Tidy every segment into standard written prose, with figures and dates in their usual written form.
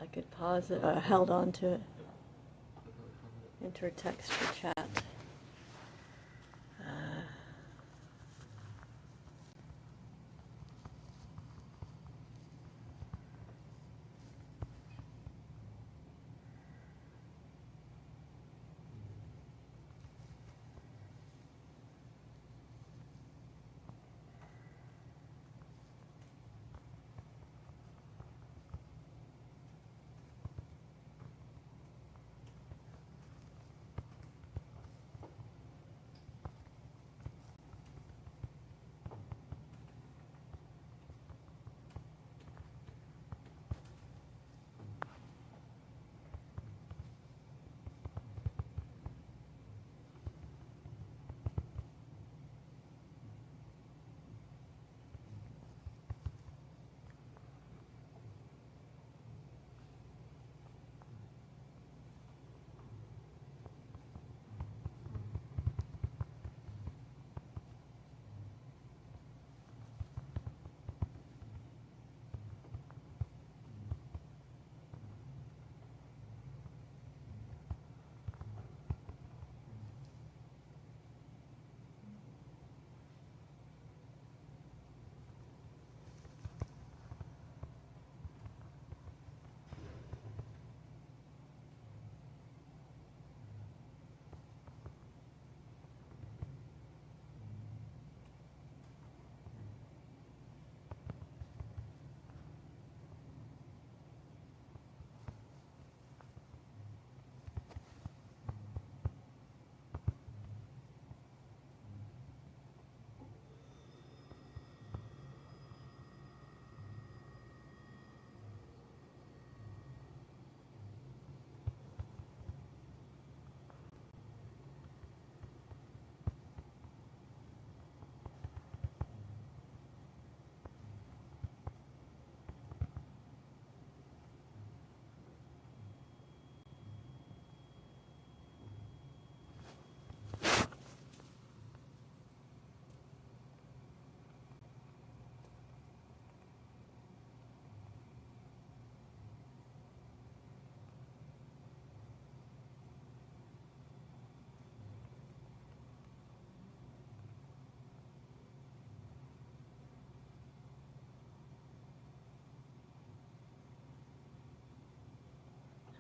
I could pause it, held on to it. Enter text for chat.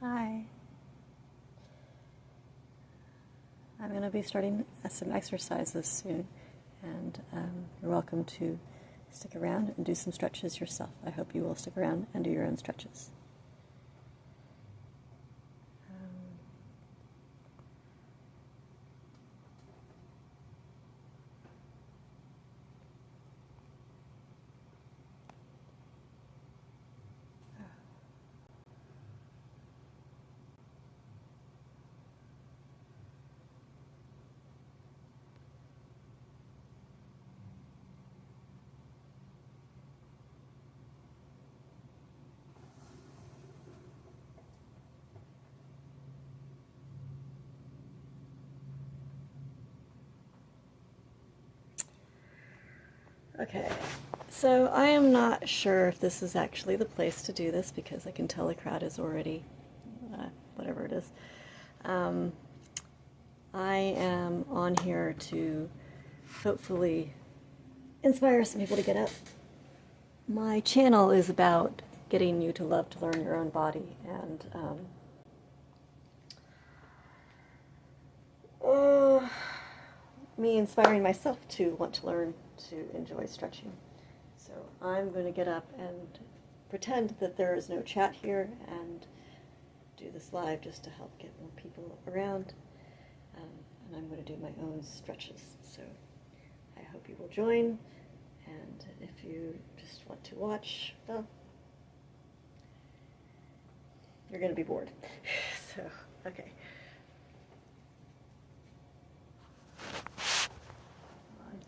Hi. I'm going to be starting some exercises soon, and you're welcome to stick around and do some stretches yourself. I hope you will stick around and do your own stretches. Okay, so I am not sure if this is actually the place to do this because I can tell the crowd is already, whatever it is. I am on here to hopefully inspire some people to get up. My channel is about getting you to love to learn your own body, and me inspiring myself to want to learn to enjoy stretching. So I'm going to get up and pretend that there is no chat here and do this live just to help get more people around. And I'm going to do my own stretches. So I hope you will join. And if you just want to watch, well, you're going to be bored. So, okay.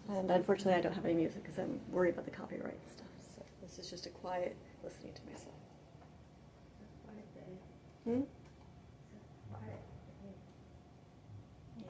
And unfortunately, I don't have any music because I'm worried about the copyright stuff. So this is just a quiet listening to myself. Quiet day. Quiet. Yeah.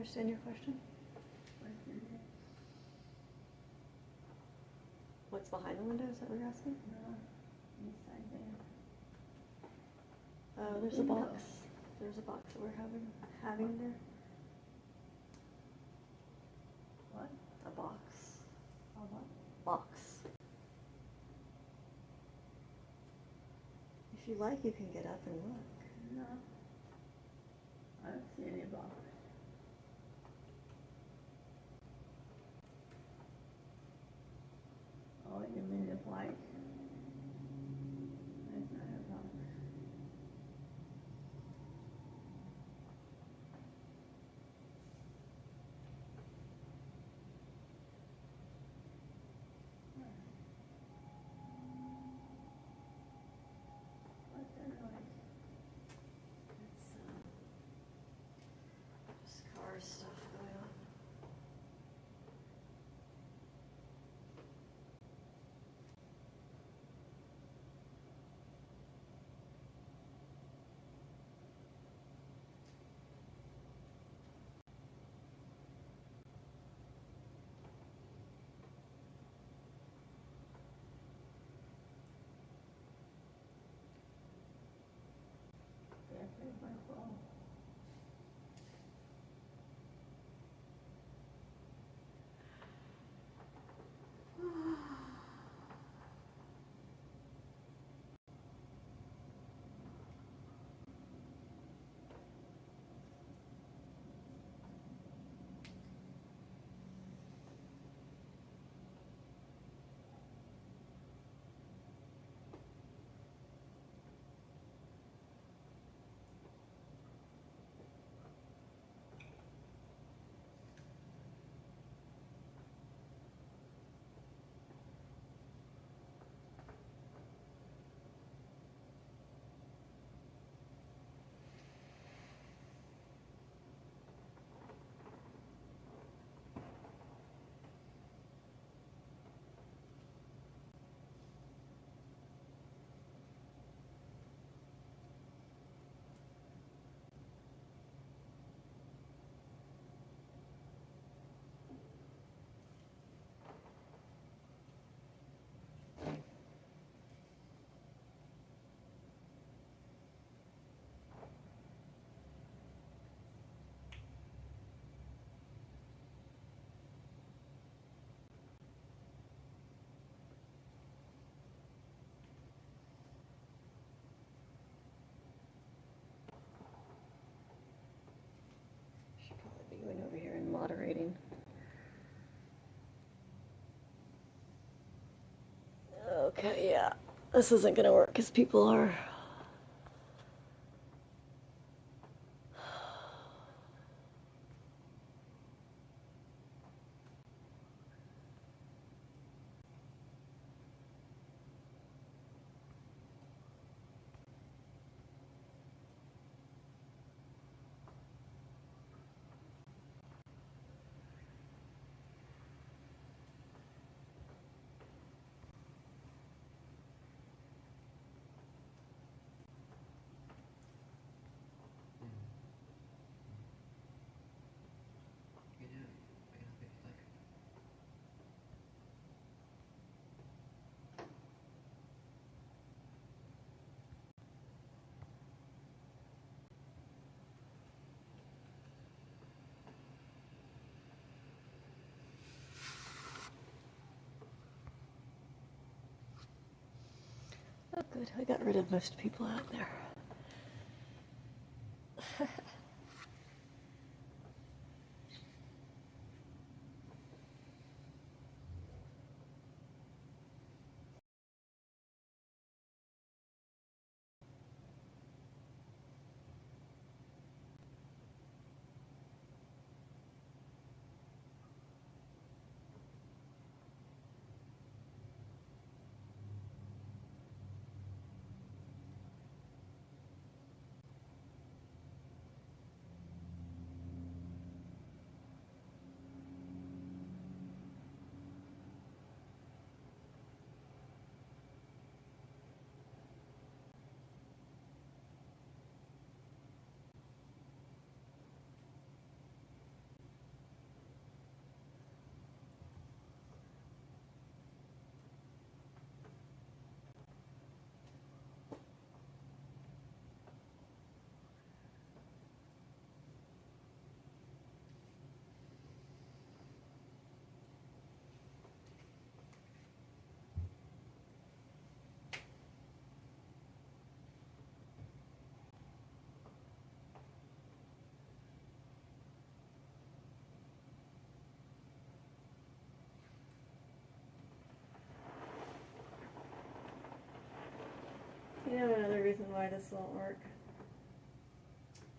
understand your question. What's behind the window? Is that what you're asking? No, inside there. Oh, there's a box. There's a box that we're having there. What? A box. A what? Box. If you like, you can get up and look. No. I don't see any box. Oh, you mean the white? That's not a box. What's that noise? It's just car stuff going on. That's my phone. Should probably be going over here and moderating. Okay, yeah. This isn't going to work because people are... Oh, good. I got rid of most people out there. You know another reason why this won't work?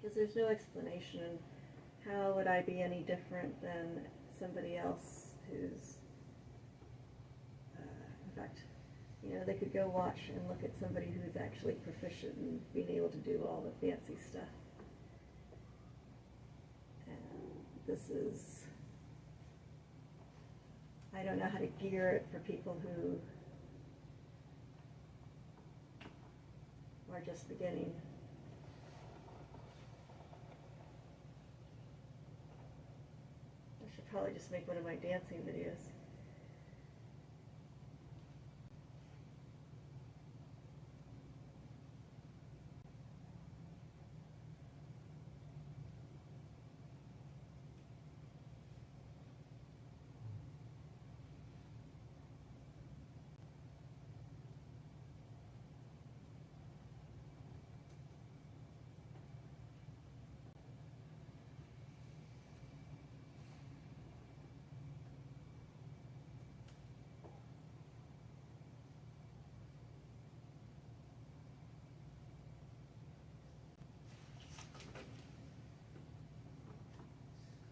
Because there's no explanation. How would I be any different than somebody else who's, in fact, you know, they could go watch and look at somebody who's actually proficient in being able to do all the fancy stuff. And this is, I don't know how to gear it for people who are just beginning. I should probably just make one of my dancing videos.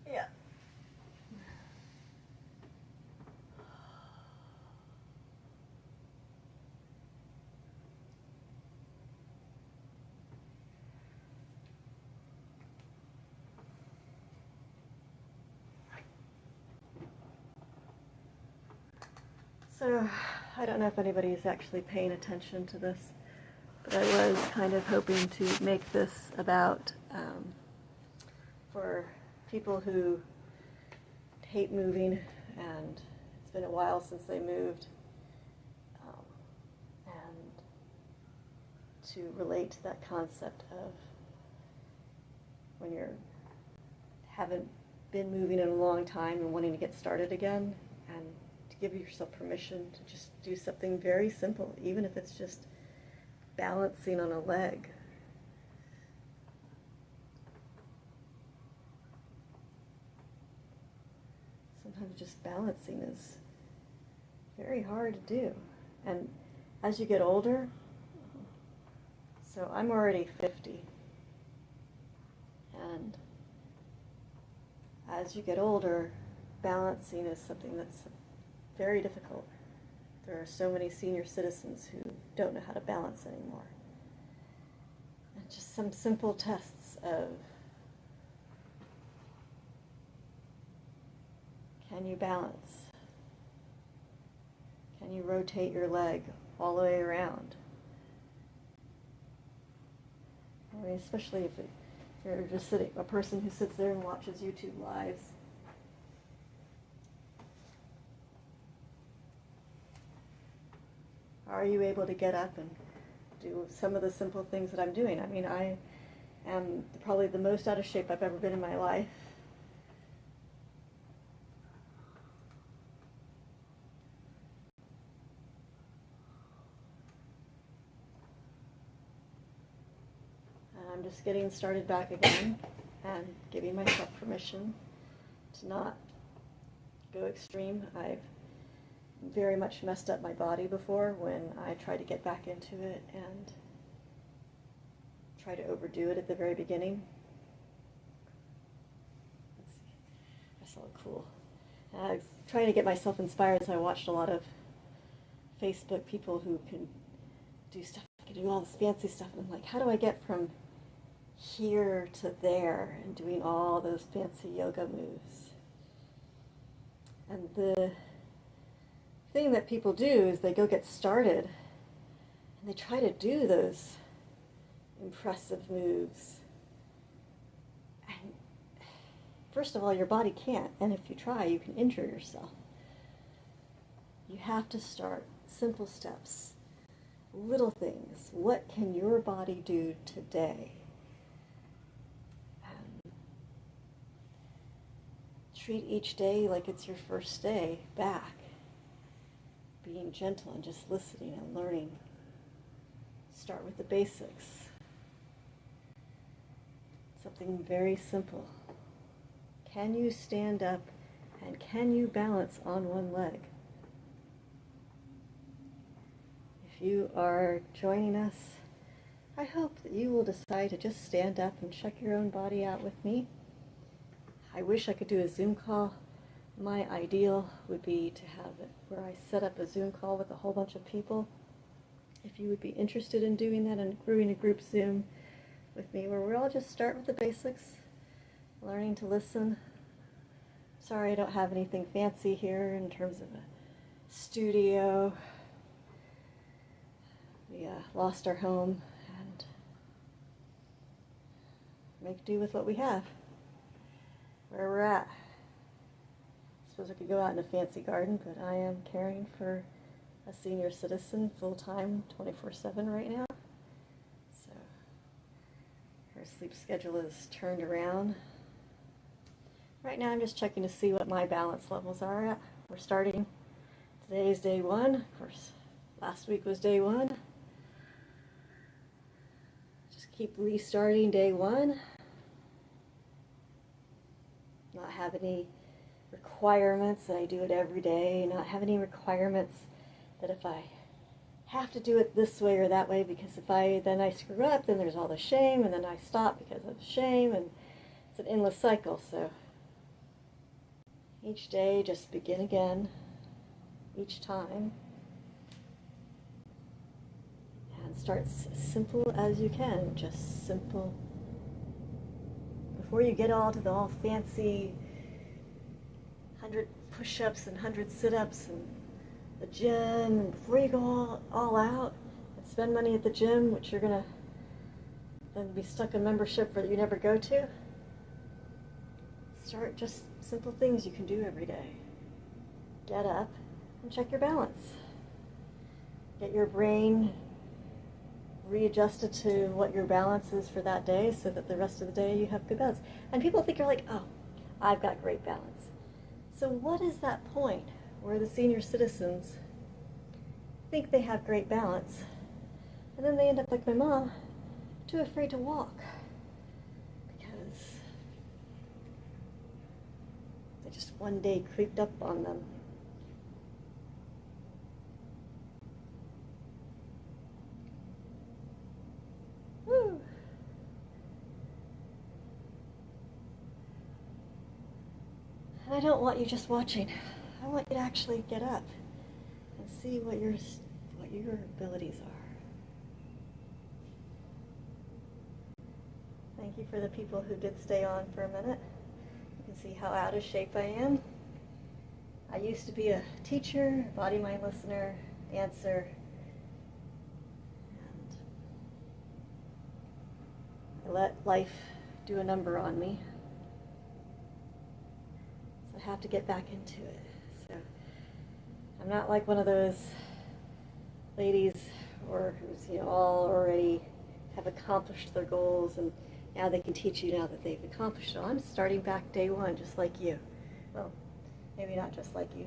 Yeah. So, I don't know if anybody's actually paying attention to this, but I was kind of hoping to make this about, for people who hate moving, and it's been a while since they moved, and to relate to that concept of when you're haven't been moving in a long time and wanting to get started again, and to give yourself permission to just do something very simple, even if it's just balancing on a leg. Sometimes just balancing is very hard to do. And as you get older, so I'm already 50, and as you get older, balancing is something that's very difficult. There are so many senior citizens who don't know how to balance anymore. And just some simple tests of, can you balance? Can you rotate your leg all the way around? I mean, especially if you're just sitting, a person who sits there and watches YouTube lives. Are you able to get up and do some of the simple things that I'm doing? I mean, I am probably the most out of shape I've ever been in my life. And I'm just getting started back again and giving myself permission to not go extreme. I've very much messed up my body before when I tried to get back into it and try to overdo it at the very beginning. Let's see. That's all cool. And I was trying to get myself inspired, so I watched a lot of Facebook people who can do stuff, can do all this fancy stuff, and I'm like, how do I get from here to there and doing all those fancy yoga moves? And the thing that people do is they go get started and they try to do those impressive moves. And first of all, your body can't, and if you try, you can injure yourself. You have to start simple steps, little things. What can your body do today? Treat each day like it's your first day back. Being gentle and just listening and learning. Start with the basics. Something very simple. Can you stand up and can you balance on one leg? If you are joining us I hope that you will decide to just stand up and check your own body out with me. I wish I could do a Zoom call. My ideal would be to have it where I set up a Zoom call with a whole bunch of people. If you would be interested in doing that and doing a group Zoom with me, where we all just start with the basics, learning to listen. Sorry I don't have anything fancy here in terms of a studio. We lost our home and make do with what we have, where we're at. I suppose I could go out in a fancy garden, but I am caring for a senior citizen full-time 24/7 right now. So her sleep schedule is turned around. Right now I'm just checking to see what my balance levels are at. We're starting, today is day one. Of course, last week was day one. Just keep restarting day one. Not have any requirements that I do it every day. Not have any requirements that if I have to do it this way or that way, because if I screw up, then there's all the shame, and then I stop because of shame, and it's an endless cycle. So each day, just begin again, each time, and start as simple as you can, just simple. Before you get all to the all fancy 100 push-ups and 100 sit-ups and the gym, and before you go all out and spend money at the gym, which you're gonna then be stuck in membership that you never go to, start just simple things you can do every day. Get up and check your balance. Get your brain readjusted to what your balance is for that day, so that the rest of the day you have good balance. And people think you're like, oh, I've got great balance. So what is that point where the senior citizens think they have great balance, and then they end up like my mom, too afraid to walk because they just one day creeped up on them. Woo. And I don't want you just watching. I want you to actually get up and see what your abilities are. Thank you for the people who did stay on for a minute. You can see how out of shape I am. I used to be a teacher, body mind listener, dancer, and I let life do a number on me. So I have to get back into it. So I'm not like one of those ladies or who's all already have accomplished their goals and now they can teach you now that they've accomplished it. I'm starting back day one just like you. Well, maybe not just like you.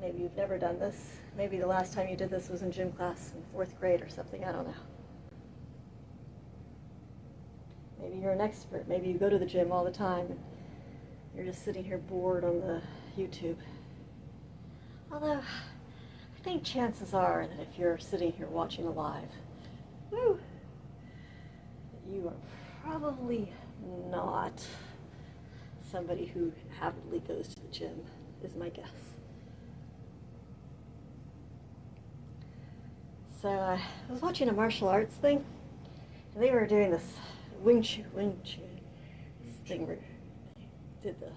Maybe you've never done this. Maybe the last time you did this was in gym class in 4th grade or something, I don't know. Maybe you're an expert. Maybe you go to the gym all the time and you're just sitting here bored on the YouTube. Although, I think chances are that if you're sitting here watching live, woo, you are probably not somebody who avidly goes to the gym, is my guess. So I was watching a martial arts thing, and they were doing this Wing Chun thing where they did the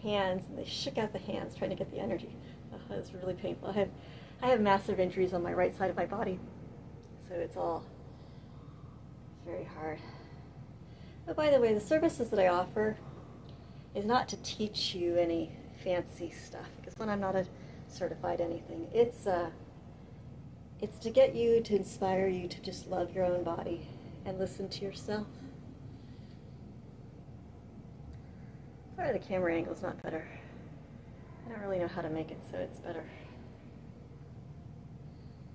hands, and they shook out the hands trying to get the energy. Oh, it was really painful. I have massive injuries on my right side of my body, so it's very hard. But by the way, the services that I offer is not to teach you any fancy stuff, because when I'm not a certified anything, it's to get you, to inspire you to just love your own body and listen to yourself. Sorry, the camera angle's not better. I don't really know how to make it so it's better.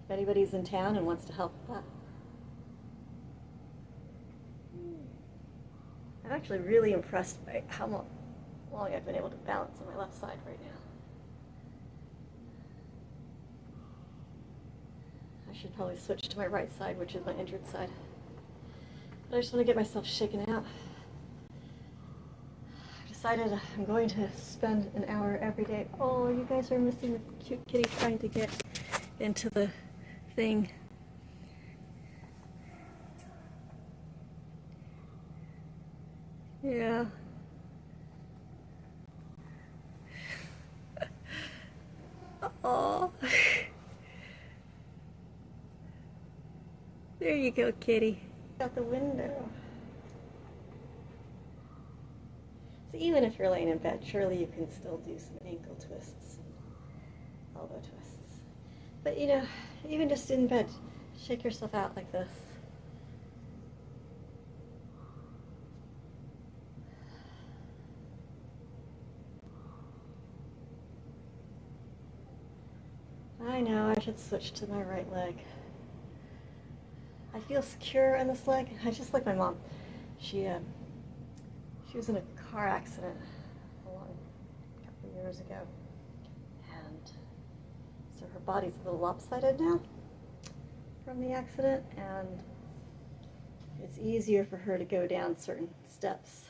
If anybody's in town and wants to help with that. I'm actually really impressed by how long I've been able to balance on my left side right now. I should probably switch to my right side, which is my injured side. But I just want to get myself shaken out. I decided I'm going to spend an hour every day. Oh, you guys are missing the cute kitty trying to get into the thing. Yeah. Oh. There you go, kitty. Out the window. So even if you're laying in bed, surely you can still do some ankle twists, elbow twists. But you know, even just in bed, shake yourself out like this. I know, I should switch to my right leg. I feel secure on this leg. I just like my mom. She was in a car accident a couple of years ago, and so her body's a little lopsided now from the accident, and it's easier for her to go down certain steps,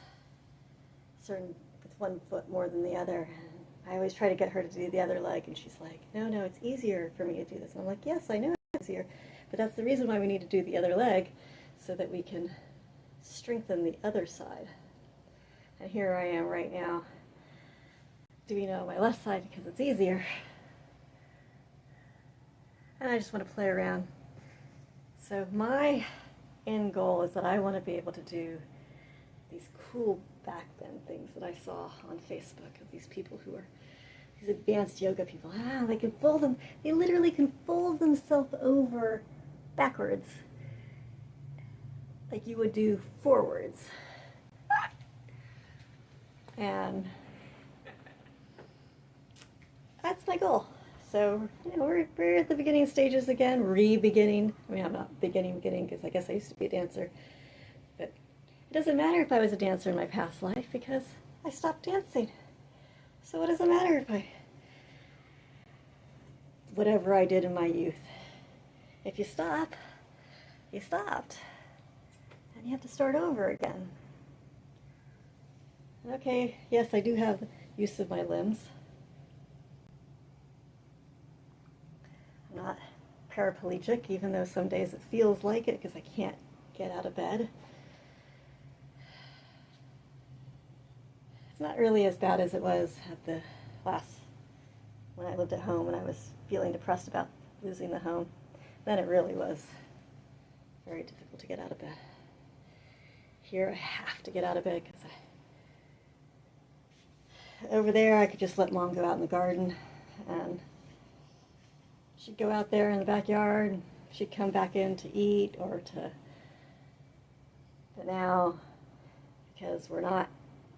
with one foot more than the other. I always try to get her to do the other leg, and she's like, no, it's easier for me to do this. And I'm like, yes, I know it's easier, but that's the reason why we need to do the other leg, so that we can strengthen the other side. And here I am right now doing it on my left side because it's easier. And I just want to play around. So my end goal is that I want to be able to do these cool back bend things that I saw on Facebook of these people who are these advanced yoga people. They can fold them. They literally can fold themselves over backwards like you would do forwards. And that's my goal. So, you know, we're at the beginning stages again, re-beginning. I mean, I'm not beginning because I guess I used to be a dancer. But it doesn't matter if I was a dancer in my past life because I stopped dancing. So what does it matter if whatever I did in my youth? If you stop, you stopped. And you have to start over again. Okay, yes, I do have use of my limbs. I'm not paraplegic, even though some days it feels like it because I can't get out of bed. It's not really as bad as it was at the when I lived at home and I was feeling depressed about losing the home. Then it really was very difficult to get out of bed. Here I have to get out of bed because over there I could just let Mom go out in the garden, and she'd go out there in the backyard, and she'd come back in to eat or to, but now, because we're not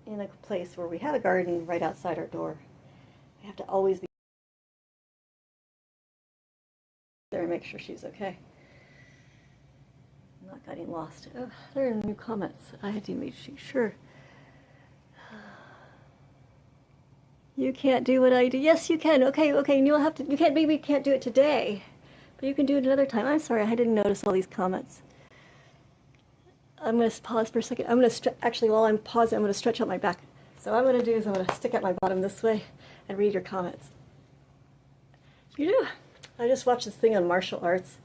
in a place where we have a garden right outside our door, I have to always be there and make sure she's okay. I'm not getting lost. Oh, there are new comments. I had to make sure. You can't do what I do. Yes, you can. Okay. You'll have to. You can't. Maybe you can't do it today, but you can do it another time. I'm sorry. I didn't notice all these comments. I'm going to pause for a second. I'm going to actually, while I'm pausing, I'm going to stretch out my back. So what I'm going to do is I'm going to stick out my bottom this way and read your comments. You know, I just watched this thing on martial arts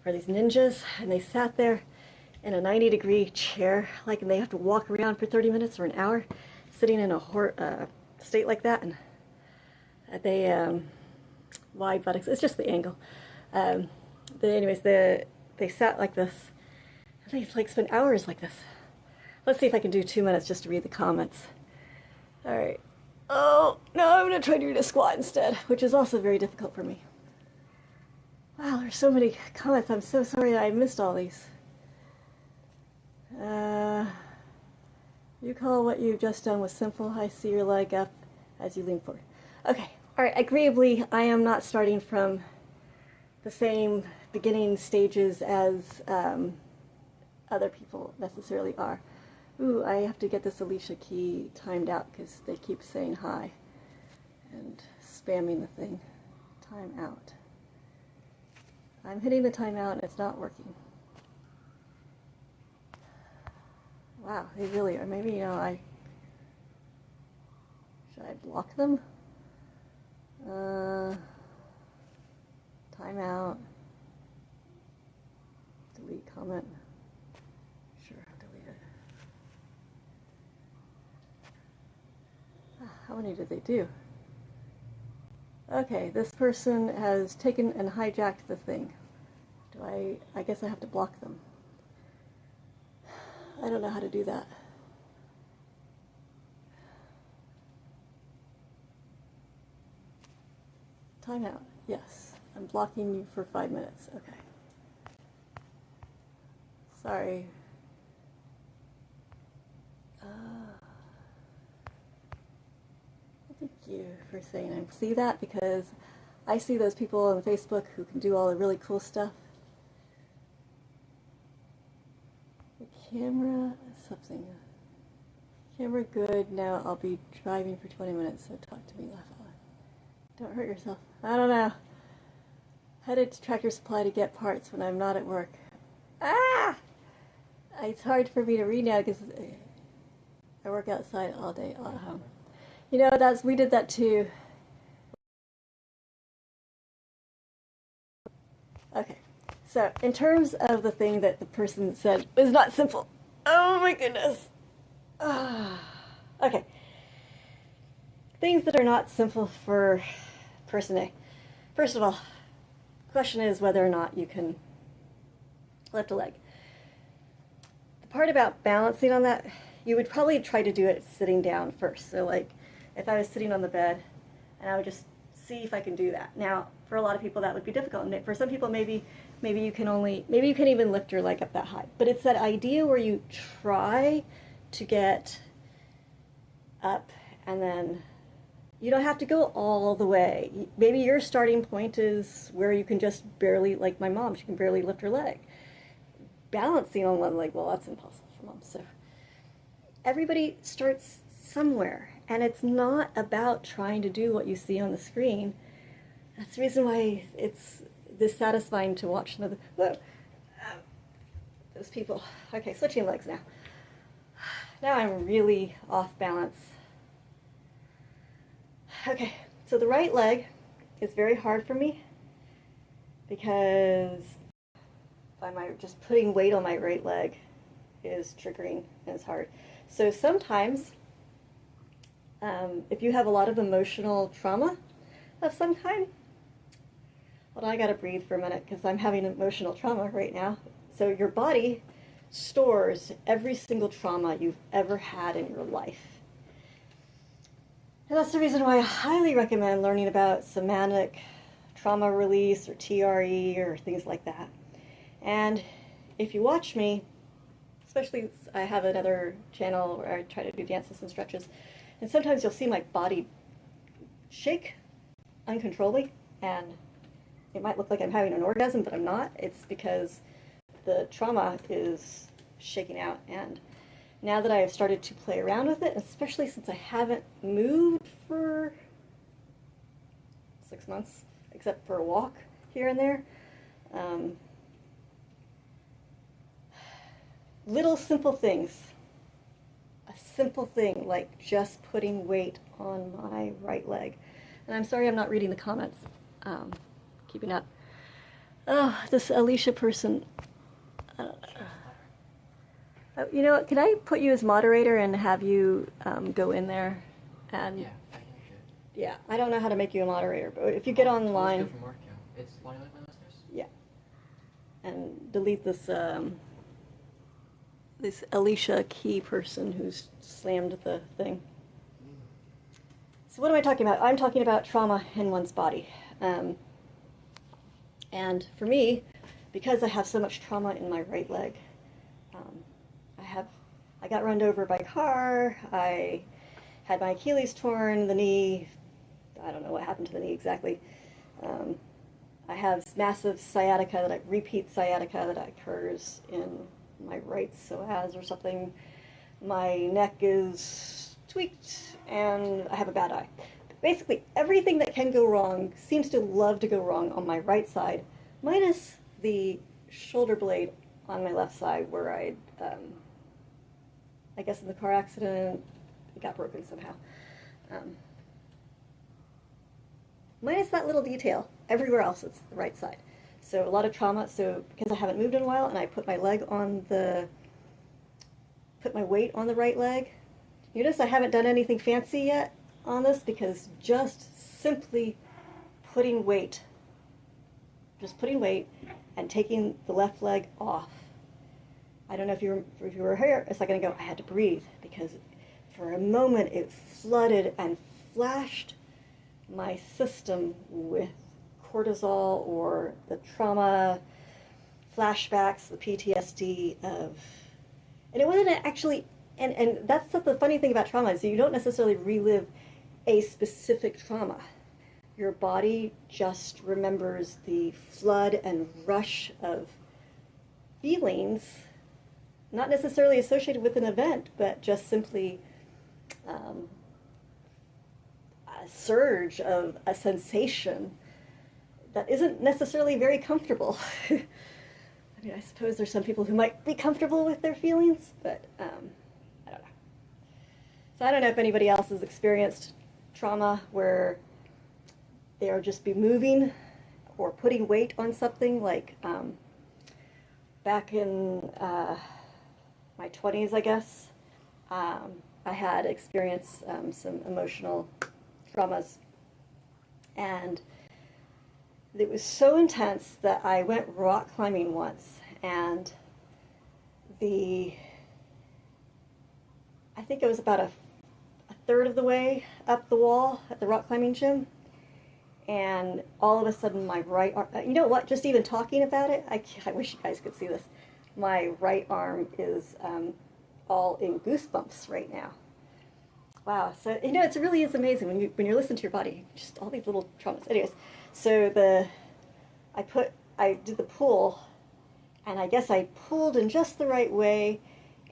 where these ninjas, and they sat there in a 90-degree chair, like, and they have to walk around for 30 minutes or an hour, sitting in a state like that, and they wide buttocks. It's just the angle. Anyways, they sat like this. They like spent hours like this. Let's see if I can do 2 minutes just to read the comments. All right. Oh no, I'm gonna try to do a squat instead, which is also very difficult for me. Wow, there's so many comments. I'm so sorry that I missed all these. You call what you've just done was simple. I see your leg up as you lean forward. Okay, all right, agreeably, I am not starting from the same beginning stages as other people necessarily are. Ooh, I have to get this Alicia key timed out because they keep saying hi and spamming the thing. Time out. I'm hitting the timeout and it's not working. Wow, they really are. Maybe, you know, should I block them? Timeout. Delete comment. Sure, delete it. How many did they do? Okay, this person has taken and hijacked the thing. I guess I have to block them. I don't know how to do that. Timeout. Yes. I'm blocking you for 5 minutes. Okay. Sorry. Thank you for saying I see that, because I see those people on Facebook who can do all the really cool stuff. The camera, something. Camera good. Now I'll be driving for 20 minutes, so talk to me. Laugh out loud. Don't hurt yourself. I don't know. Headed to Tractor Supply to get parts when I'm not at work. Ah! It's hard for me to read now because I work outside all day at home. You know, we did that too. Okay, so in terms of the thing that the person said is not simple. Oh my goodness. Okay. Things that are not simple for person A. First of all, the question is whether or not you can lift a leg. The part about balancing on that, you would probably try to do it sitting down first. So like if I was sitting on the bed, and I would just see if I can do that. Now, for a lot of people that would be difficult. And for some people maybe you can even lift your leg up that high. But it's that idea where you try to get up and then you don't have to go all the way. Maybe your starting point is where you can just barely, like my mom, she can barely lift her leg. Balancing on one leg, well, that's impossible for mom. So everybody starts somewhere, and it's not about trying to do what you see on the screen. That's the reason why it's dissatisfying to watch another. Whoa, those people. Okay, switching legs now. Now I'm really off balance. Okay, so the right leg is very hard for me because just putting weight on my right leg is triggering and it's hard. So sometimes, if you have a lot of emotional trauma of some kind, hold on, I gotta breathe for a minute because I'm having emotional trauma right now. So your body stores every single trauma you've ever had in your life. And that's the reason why I highly recommend learning about somatic trauma release or TRE or things like that. And if you watch me, especially I have another channel where I try to do dances and stretches, and sometimes you'll see my body shake uncontrollably, and it might look like I'm having an orgasm, but I'm not. It's because the trauma is shaking out. And now that I have started to play around with it, especially since I haven't moved for 6 months, except for a walk here and there, little simple things. A simple thing like just putting weight on my right leg. And I'm sorry I'm not reading the comments. Keeping up. Oh, this Alicia person. You know what, can I put you as moderator and have you go in there? And Yeah, I think you should. yeah, I don't know how to make you a moderator, but if you get online. Let's go from work, yeah. It's one of my listeners. Yeah. And delete this this Alicia Key person who's slammed the thing. So what am I talking about? I'm talking about trauma in one's body. And for me, because I have so much trauma in my right leg, I got run over by a car, I had my Achilles torn, the knee, I don't know what happened to the knee exactly. I have massive sciatica, repeat sciatica that occurs in my right psoas or something. My neck is tweaked, and I have a bad eye. Basically, everything that can go wrong seems to love to go wrong on my right side, minus the shoulder blade on my left side where I I guess in the car accident, it got broken somehow. Minus that little detail. Everywhere else, it's the right side. So a lot of trauma. So because I haven't moved in a while, and I put my weight on the right leg. You notice I haven't done anything fancy yet on this, because just simply putting weight and taking the left leg off. I don't know if you were here a second ago, I had to breathe, because for a moment it flooded and flashed my system with cortisol or the trauma flashbacks, the PTSD of, and it wasn't actually, and that's the funny thing about trauma, is you don't necessarily relive a specific trauma. Your body just remembers the flood and rush of feelings, not necessarily associated with an event, but just simply a surge of a sensation that isn't necessarily very comfortable. I mean, I suppose there's some people who might be comfortable with their feelings, but I don't know. So I don't know if anybody else has experienced trauma where they'll just be moving or putting weight on something, like back in my 20s, I guess, I had experienced some emotional traumas, and it was so intense that I went rock climbing once, and I think it was about a third of the way up the wall at the rock climbing gym, and all of a sudden my right arm, you know what, just even talking about it, I wish you guys could see this, my right arm is all in goosebumps right now. Wow, so you know, it really is amazing when you're listening to your body, just all these little traumas. Anyways, so I did the pull, and I guess I pulled in just the right way,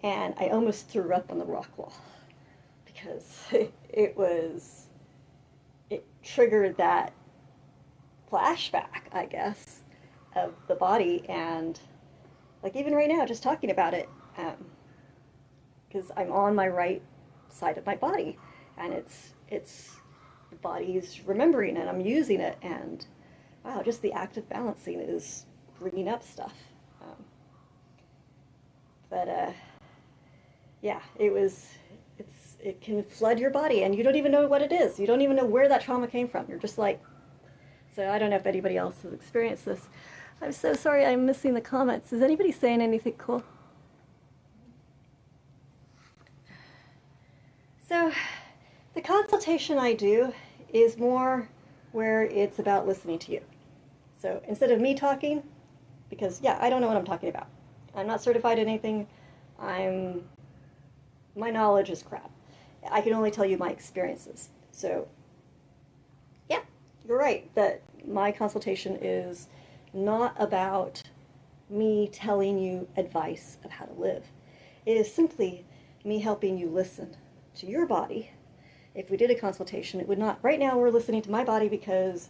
and I almost threw up on the rock wall, because it triggered that flashback, I guess, of the body. And like even right now, just talking about it, because I'm on my right side of my body, and it's the body's remembering, and I'm using it, and wow, just the act of balancing is bringing up stuff. Yeah, it can flood your body, and you don't even know what it is. You don't even know where that trauma came from. You're just like, so I don't know if anybody else has experienced this. I'm so sorry I'm missing the comments. Is anybody saying anything cool? So the consultation I do is more where it's about listening to you. So instead of me talking, because yeah, I don't know what I'm talking about. I'm not certified in anything. My knowledge is crap. I can only tell you my experiences. So yeah, you're right that my consultation is not about me telling you advice of how to live. It is simply me helping you listen to your body. If we did a consultation, it would not, right now we're listening to my body because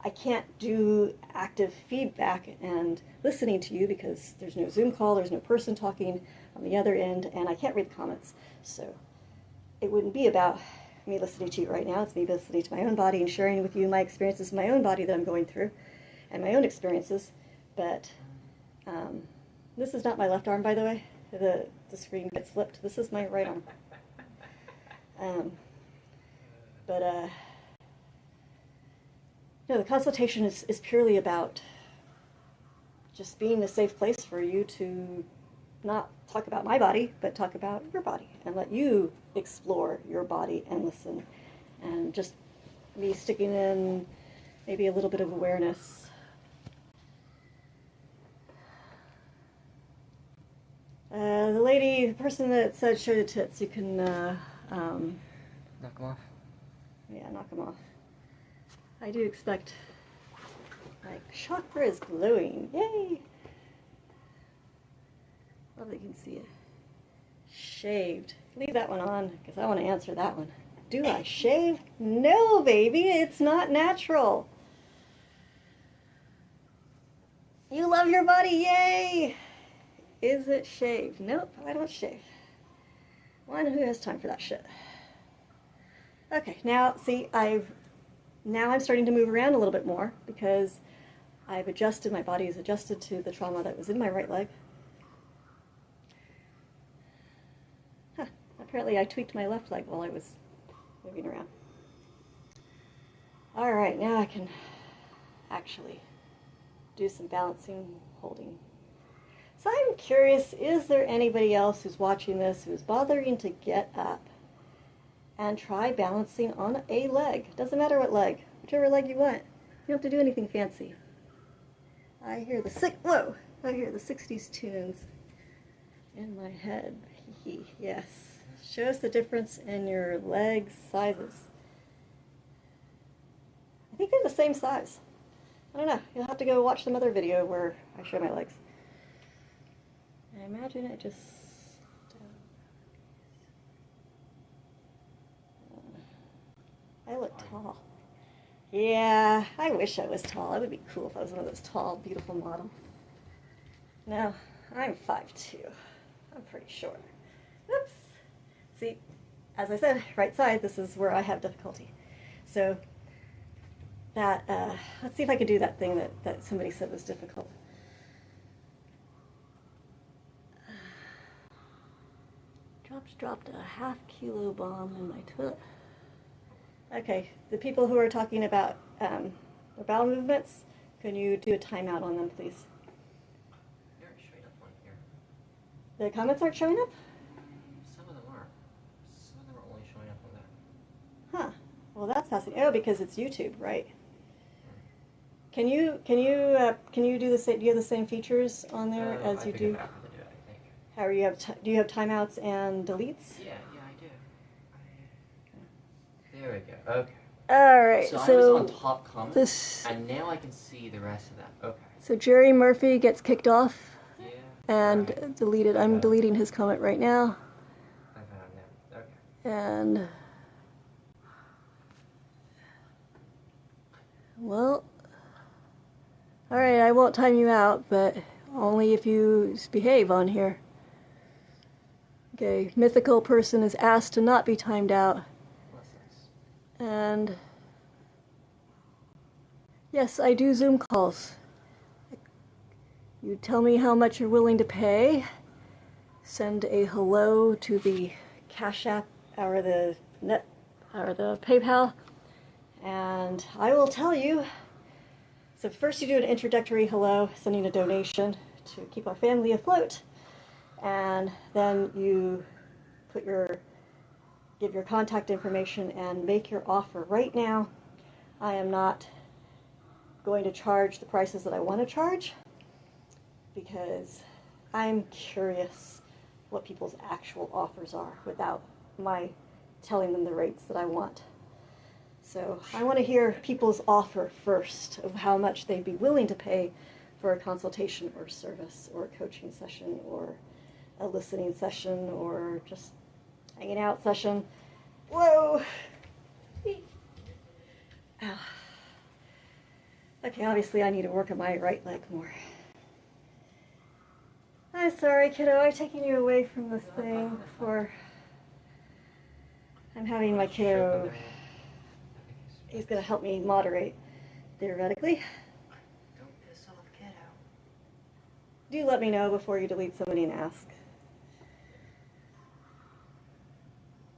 I can't do active feedback and listening to you because there's no Zoom call, there's no person talking on the other end, and I can't read the comments. So it wouldn't be about me listening to you right now. It's me listening to my own body and sharing with you my experiences in my own body that I'm going through and my own experiences. But this is not my left arm, by the way. The screen gets flipped. This is my right arm. No, the consultation is purely about just being a safe place for you to not talk about my body, but talk about your body and let you explore your body and listen, and just me sticking in maybe a little bit of awareness. The person that said show the tits, you can Knock them off. yeah, knock them off. I do expect, like, chakra is glowing. Yay! Love that you can see it. Shaved. Leave that one on, because I want to answer that one. Do I shave? No, baby, it's not natural. You love your body, yay! Is it shaved? Nope, I don't shave. One who has time for that shit. Okay, now see, now I'm starting to move around a little bit more because I've adjusted, my body is adjusted to the trauma that was in my right leg. Huh, apparently I tweaked my left leg while I was moving around. All right, now I can actually do some balancing, holding. So I'm curious, is there anybody else who's watching this who's bothering to get up and try balancing on a leg? Doesn't matter what leg, whichever leg you want. You don't have to do anything fancy. I hear the 60s tunes in my head. Yes. Show us the difference in your leg sizes. I think they're the same size. I don't know. You'll have to go watch some other video where I show my legs. I imagine it just... I look tall. Yeah, I wish I was tall. It would be cool if I was one of those tall, beautiful models. No, I'm 5'2". I'm pretty short. Oops. See, as I said, right side, this is where I have difficulty. So that, let's see if I can do that thing that somebody said was difficult. Dropped a half-kilo bomb in my toilet. Okay, the people who are talking about their bowel movements, can you do a timeout on them, please? They're showing up on here. The comments aren't showing up? Some of them are. Some of them are only showing up on that. Huh. Well, that's fascinating. Oh, because it's YouTube, right? Can you do the same? Do you have the same features on there as you do? I have to do it, I think. How are you do you have timeouts and deletes? Yeah, I do. There we go. Okay. All right. So I was on top comments, and now I can see the rest of that. Okay. So Jerry Murphy gets kicked off Yeah. and Right. deleted. I'm deleting his comment right now. I found that. Okay. And well, all right. I won't time you out, but only if you behave on here. Okay. Mythical person is asked to not be timed out. And yes, I do Zoom calls. You tell me how much you're willing to pay. Send a hello to the Cash App or the PayPal, and I will tell you. So first you do an introductory hello, sending a donation to keep our family afloat, and then you put give your contact information and make your offer. Right now, I am not going to charge the prices that I want to charge because I'm curious what people's actual offers are without my telling them the rates that I want. So I want to hear people's offer first of how much they'd be willing to pay for a consultation or service or a coaching session or a listening session or just hanging out session. Whoa! Ow. Okay, obviously I need to work on my right leg more. I'm sorry, kiddo. I'm taking you away from this thing I'm having my kiddo. He's going to help me moderate, theoretically. Don't piss off, kiddo. Do let me know before you delete somebody and ask.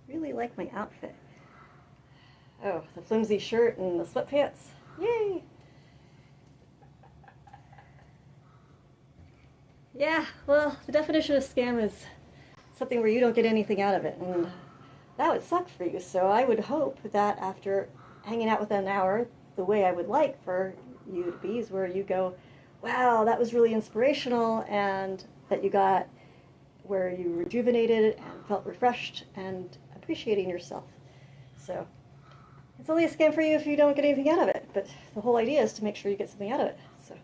Really like my outfit. Oh, the flimsy shirt and the sweatpants. Yay! Yeah, well, the definition of scam is something where you don't get anything out of it, and that would suck for you. So I would hope that after hanging out within an hour, the way I would like for you to be is where you go, wow, that was really inspirational, and that you got where you rejuvenated and felt refreshed and appreciating yourself. So it's only a scam for you if you don't get anything out of it, but the whole idea is to make sure you get something out of it. So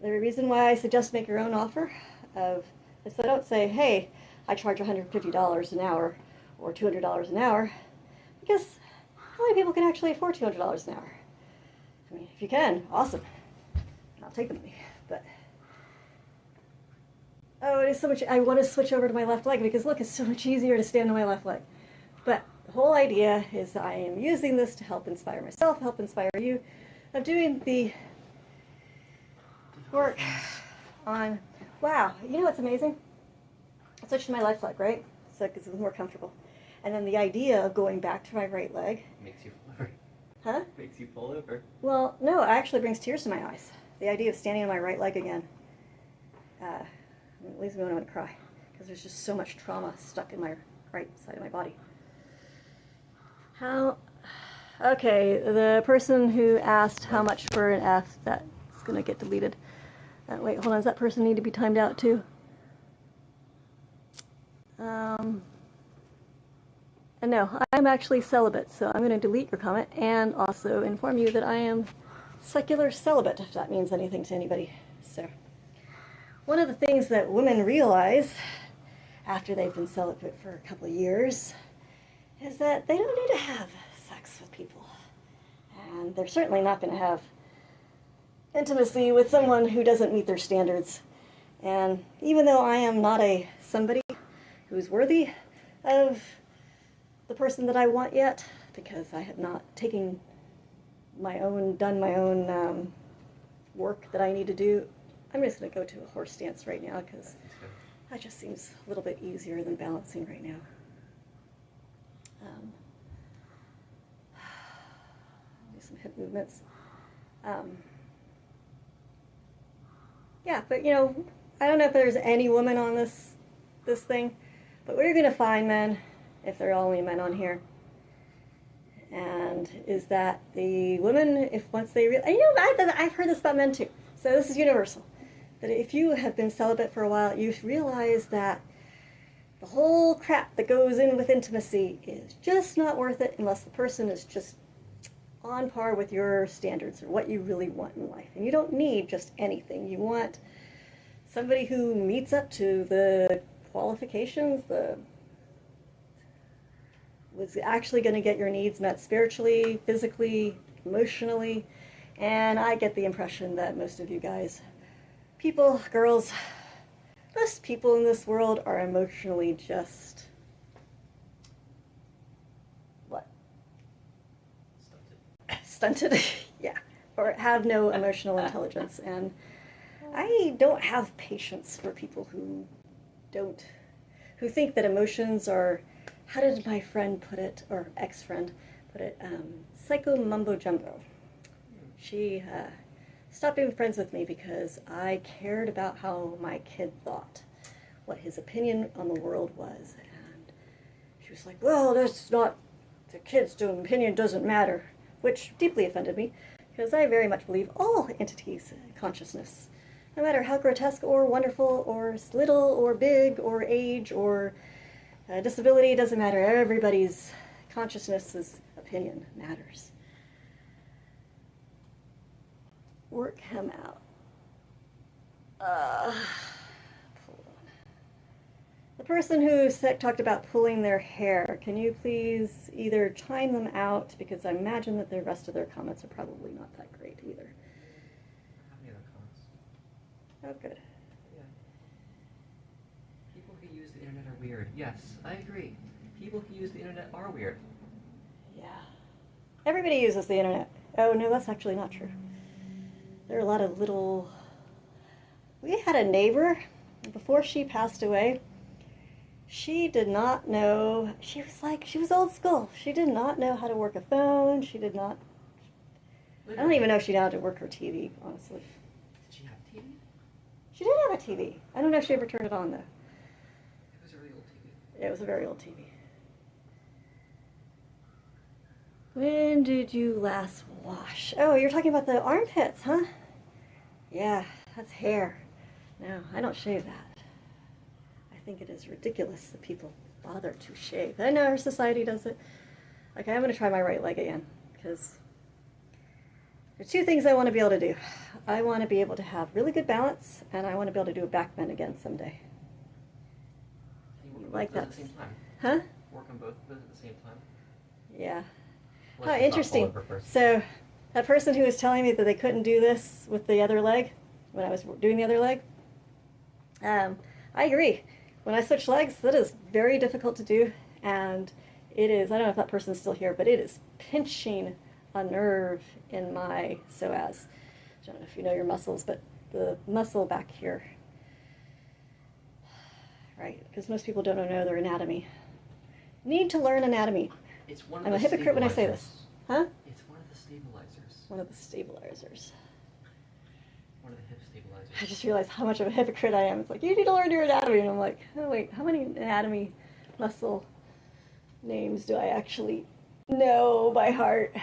the reason why I suggest make your own offer is so don't say, hey, I charge $150 an hour or $200 an hour, because how many people can actually afford $200 an hour? I mean, if you can, awesome. I'll take the money. But oh, it is so much, I want to switch over to my left leg because look, it's so much easier to stand on my left leg. But the whole idea is I am using this to help inspire myself, help inspire you. I'm doing the work on, wow, you know what's amazing? I switched to my left leg, right? So it's more comfortable. And then the idea of going back to my right leg. Makes you fall over. Huh? Makes you fall over. Well, no, it actually brings tears to my eyes. The idea of standing on my right leg again. It leaves me when I want to cry. Because there's just so much trauma stuck in my right side of my body. Okay, the person who asked how much for an F, that's going to get deleted. Wait, hold on, does that person need to be timed out too? And no, I'm actually celibate, so I'm going to delete your comment and also inform you that I am secular celibate, if that means anything to anybody. So, one of the things that women realize after they've been celibate for a couple of years is that they don't need to have sex with people. And they're certainly not going to have intimacy with someone who doesn't meet their standards. And even though I am not somebody who's worthy of the person that I want yet, because I have not done my own work that I need to do, I'm just going to go to a horse stance right now because that just seems a little bit easier than balancing right now. Do some hip movements. Yeah, but you know, I don't know if there's any woman on this thing, but what you're going to find, men, if there are only men on here, and is that the women, if once they realize, you know, I've heard this about men too, so this is universal, that if you have been celibate for a while, you realize that the whole crap that goes in with intimacy is just not worth it unless the person is just on par with your standards or what you really want in life. And you don't need just anything. You want somebody who meets up to the qualifications, was actually going to get your needs met spiritually, physically, emotionally. And I get the impression that most of you guys, people, girls, most people in this world are emotionally just, what? Stunted. Yeah. Or have no emotional intelligence. And I don't have patience for people who think that emotions are, how did my friend put it, or ex-friend put it, psycho mumbo jumbo. She stopped being friends with me because I cared about how my kid thought, what his opinion on the world was. And she was like, well, that's not, the kid's opinion doesn't matter, which deeply offended me because I very much believe all entities' consciousness, no matter how grotesque or wonderful or little or big or age or disability, doesn't matter. Everybody's consciousness's opinion matters. Work him out. Hold on. The person who talked about pulling their hair, can you please either time them out, because I imagine that the rest of their comments are probably not that great either. How many other comments? Oh, good. Yeah. People who use the internet are weird. Yes, I agree. People who use the internet are weird. Yeah. Everybody uses the internet. Oh, no, that's actually not true. There are a lot of little... We had a neighbor, before she passed away, she did not know, she was old school. She did not know how to work a phone. She did not, I don't even know if she knew how to work her TV, honestly. Did she have TV? She did have a TV. I don't know if she ever turned it on, though. It was a really old TV. It was a very old TV. When did you last wash? Oh, you're talking about the armpits, huh? Yeah, that's hair. No, I don't shave that. I think it is ridiculous that people bother to shave. I know our society does it. Okay, I'm going to try my right leg again, because there's two things I want to be able to do. I want to be able to have really good balance, and I want to be able to do a back bend again someday. Can you work Like both at that. the same time? Huh? Work on both of those at the same time? Yeah. Unless Oh, it's not interesting. fall over first. So, that person who was telling me that they couldn't do this with the other leg, when I was doing the other leg, I I agree. When I switch legs, that is very difficult to do, and it is, I don't know if that person's still here, but it is pinching a nerve in my psoas. I don't know if you know your muscles, but the muscle back here, right? Because most people don't know their anatomy. Need to learn anatomy. It's one of I'm the a hypocrite when I say this. Huh? It's one of the stabilizers. One of the stabilizers. One of the hip stabilizers. I just realized how much of a hypocrite I am. It's like, you need to learn your anatomy. And I'm like, oh wait, how many anatomy muscle names do I actually know by heart?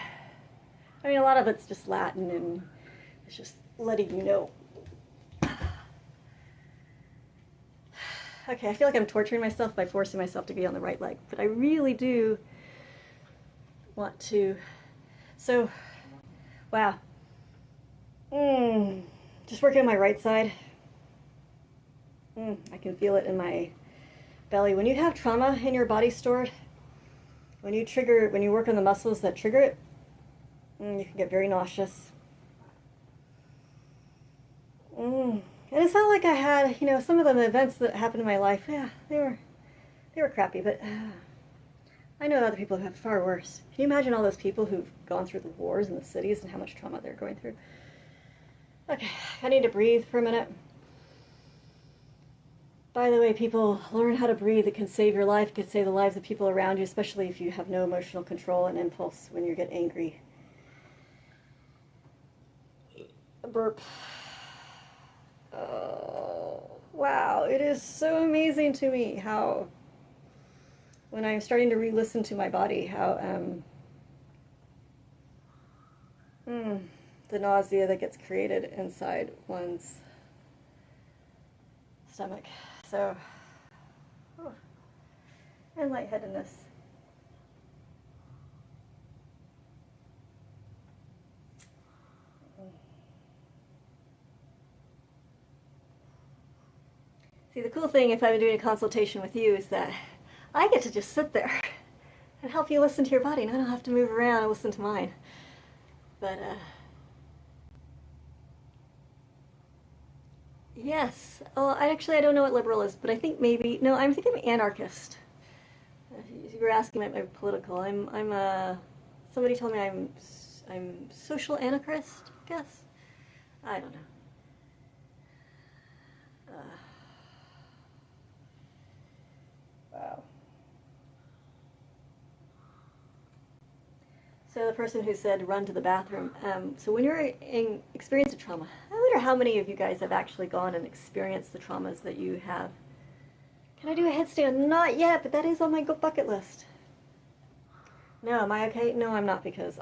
I mean, a lot of it's just Latin, and it's just letting you know. Okay, I feel like I'm torturing myself by forcing myself to be on the right leg, but I really do want to. So, wow. Just working on my right side. I can feel it in my belly. When you have trauma in your body stored, when you work on the muscles that trigger it, you can get very nauseous. And it's not like I had, some of the events that happened in my life, yeah, they were crappy, but I know other people who have far worse. Can you imagine all those people who've gone through the wars in the cities and how much trauma they're going through? Okay, I need to breathe for a minute. By the way, people, learn how to breathe. It can save your life. It can save the lives of people around you, especially if you have no emotional control and impulse when you get angry. A burp. Oh, wow. It is so amazing to me how, when I'm starting to re-listen to my body, how the nausea that gets created inside one's stomach. So, and lightheadedness. See, the cool thing if I'm doing a consultation with you is that I get to just sit there and help you listen to your body, and I don't have to move around and listen to mine. But, yes. Oh, I don't know what liberal is, but I think maybe, no, I think I'm anarchist. You were asking about my political. Somebody told me I'm social anarchist, I guess. I don't know. Wow. So the person who said run to the bathroom, so when you're in experience of trauma, I wonder how many of you guys have actually gone and experienced the traumas that you have. Can I do a headstand? Not yet, but that is on my bucket list. No, am I okay? No, I'm not, because